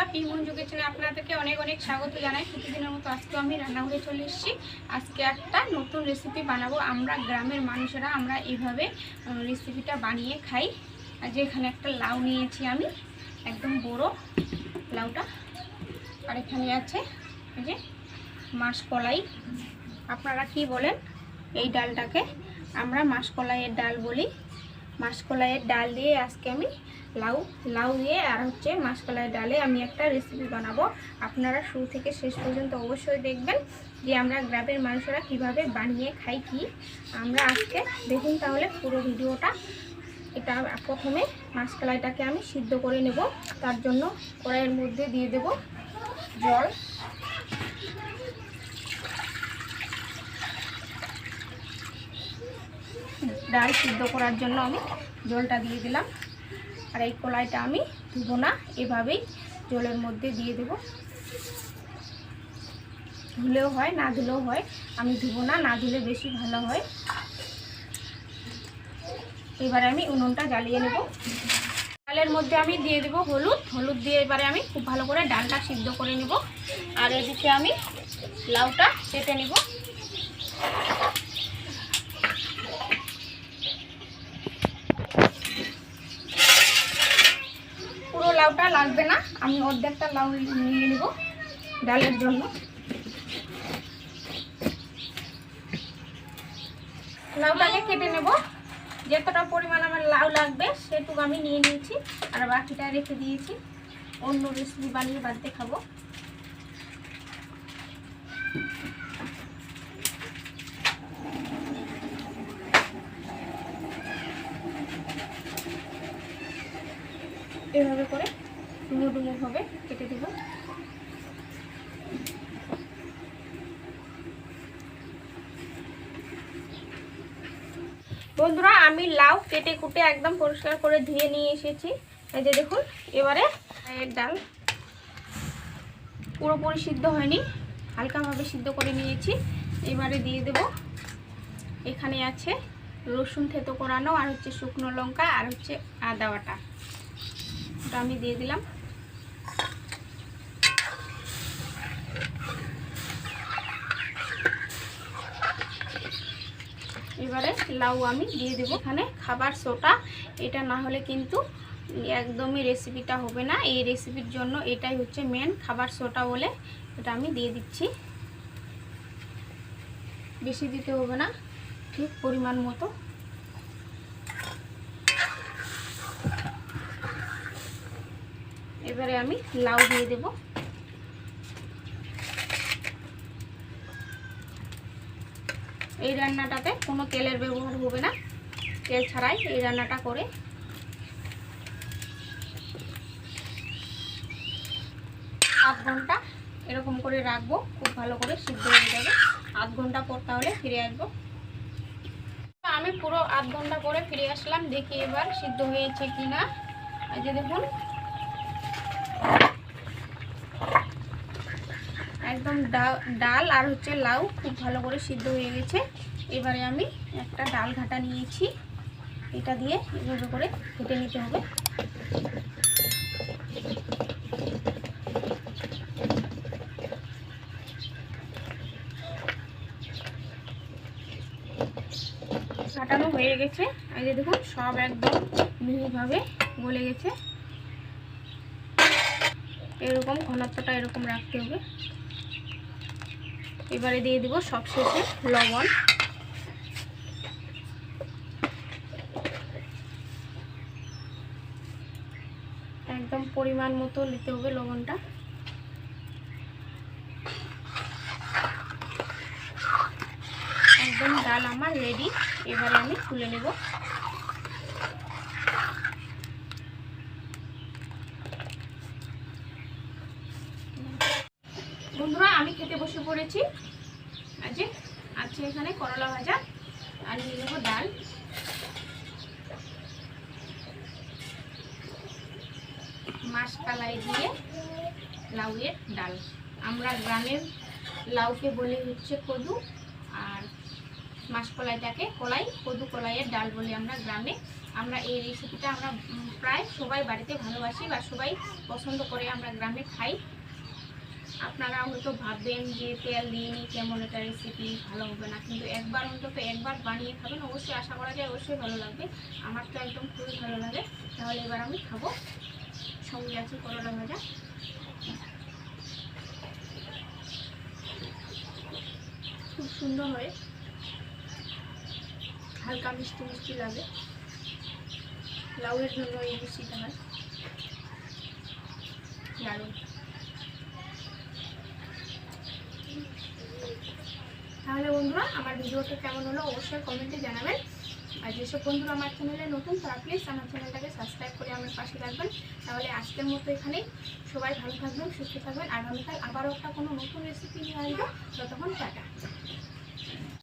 বন্ধুরা, পিমঞ্জু কিচেনে আপনাদেরকে অনেক অনেক স্বাগত জানাই। প্রতিদিনের মতো আজকে আমি রান্নাঘরে চলে এসেছি। আজকে একটা নতুন রেসিপি বানাবো। আমরা গ্রামের মানুষেরা আমরা এইভাবে রেসিপিটা বানিয়ে খাই। আর যে এখানে একটা লাউ নিয়েছি আমি, একদম বড় লাউটা। আর এখানে আছে এই যে মাসকলাই, আপনারা কি বলেন এই ডালটাকে? আমরা মাসকলাইয়ের ডাল বলি। মাসকলাইয়ের ডাল দিয়ে আজকে আমি লাউ দিয়ে আর হচ্ছে মাসকলাইয়ের ডালে আমি একটা রেসিপি বানাবো। আপনারা শুরু থেকে শেষ পর্যন্ত অবশ্যই দেখবেন যে আমরা গ্রামের মানুষেরা কিভাবে বানিয়ে খাই কি আমরা আজকে। দেখুন তাহলে পুরো ভিডিওটা। এটা প্রথমে মাসকলাইটাকে আমি সিদ্ধ করে নেব। তার জন্য কড়াইয়ের মধ্যে দিয়ে দেব জল। ডাল সিদ্ধ করার জন্য আমি জলটা দিয়ে দিলাম। আর এই কলাইটা আমি ধুবো না, এভাবেই জলের মধ্যে দিয়ে দেব। ধুলেও হয়, না ধুলেও হয়, আমি ধুবো না, না ধুলে বেশি ভালো হয়। এবারে আমি উনুনটা জ্বালিয়ে নেব। ডালের মধ্যে আমি দিয়ে দেব হলুদ দিয়ে এবারে আমি খুব ভালো করে ডালটা সিদ্ধ করে নেব। আর এদিকে আমি লাউটা কেটে নেব। পুরো লাউটা লাগবে না, আমি অর্ধেকটা লাউ নিয়ে নেব ডালের জন্য। লাউটাকে কেটে নেব। যতটা পরিমাণ আমার লাউ লাগবে সেটুকু আমি নিয়ে নিয়েছি, আর বাকিটা রেখে দিয়েছি অন্য রেসিপি বানিয়ে বাড়িতে খাবো। এভাবে করে ডুমো ডুমো ভাবে কেটে দেব। বন্ধুরা, আমি লাউ কেটে কুটে একদম পরিষ্কার করে ধুয়ে নিয়ে এসেছি। এই যে দেখুন, এবারে ডাল পুরোপুরি সিদ্ধ হয়নি, হালকাভাবে সিদ্ধ করে নিয়েছি। এবারে দিয়ে দেব, এখানে আছে রসুন থেতো করানো, আর হচ্ছে শুকনো লঙ্কা, আর হচ্ছে আদা বাটা। ওটা আমি দিয়ে দিলাম। এবারে লাউ আমি দিয়ে দেবো। এখানে খাবার সোডা, এটা না হলে কিন্তু একদমই রেসিপিটা হবে না। এই রেসিপির জন্য এটাই হচ্ছে মেন, খাবার সোডা বলে। এটা আমি দিয়ে দিচ্ছি। বেশি দিতে হবে না, ঠিক পরিমাণ মতো। এবারে আমি লাউ দিয়ে দেব। এই রান্নাটাতে কোনো তেলের ব্যবহার হবে না, তেল ছাড়াই এই রান্নাটা করে। আধ ঘন্টা এরকম করে রাখবো, খুব ভালো করে সিদ্ধ হয়ে যাবে। আধ ঘন্টা পর তাহলে ফিরে আসবো। আমি পুরো আধ ঘন্টা পরে ফিরে আসলাম, দেখি এবার সিদ্ধ হয়েছে কিনা। এই যে দেখুন, একদম ডাল আর হচ্ছে লাউ খুব ভালো করে সিদ্ধ হয়ে গেছে। এবারে আমি একটা ডাল ঘাটা নিয়েছি, এটা দিয়ে এভাবে করে কেটে নিতে হবে। কাটানো হয়ে গেছে। এই যে দেখুন, সব একদম মিহিভাবে গলে গেছে। এরকম ঘনত্বটা এরকম রাখতে হবে। এবারে দিয়ে দিব সবশেষে লবণ। একদম পরিমাণ মতো নিতে হবে লবণটা। একদম ডাল আমার রেডি। এবারে আমি তুলে নেব। বন্ধুরা, আমি খেতে বসে পড়েছি। আজকে আছে এখানে করলা ভাজা, আর নিয়ে নেব ডাল। মাসকলাই দিয়ে লাউয়ের ডাল। আমরা গ্রামের লাউকে বলি হচ্ছে কদু, আর মাসকলাইটাকে কলাই, কদু কলাইয়ের ডাল বলি আমরা গ্রামে। আমরা এই রেসিপিটা আমরা প্রায় সবাই বাড়িতে ভালোবাসি বা সবাই পছন্দ করে, আমরা গ্রামে খাই। আপনারা হয়তো ভাববেন যে তেল দিইনি কেমন এটা রেসিপি, ভালো হবে না, কিন্তু একবার অন্তত একবার বানিয়ে খাবেন, অবশ্যই আশা করা যায় অবশ্যই ভালো লাগবে। আমার তো একদম খুবই ভালো লাগে। তাহলে এবার আমি খাবো। সঙ্গে আছে করলা ভাজা। খুব সুন্দর হয়, হালকা মিষ্টি মিষ্টি লাগে। লাউয়ের জন্য এই মিষ্টিটা হয়, দারুণ। তাহলে বন্ধুরা আমার ভিডিওটা কেমন হলো অবশ্যই কমেন্টে জানাবেন। আর যেসব বন্ধুরা আমার চ্যানেলে নতুন তারা প্লিজ আমার চ্যানেলটাকে সাবস্ক্রাইব করে আমার পাশে থাকবেন। তাহলে আজকের মতো এখানেই, সবাই ভালো থাকবেন, সুস্থ থাকবেন। আগামীকাল আবারও একটা কোনো নতুন রেসিপি নিয়ে আসবো। ততক্ষণ টাটা।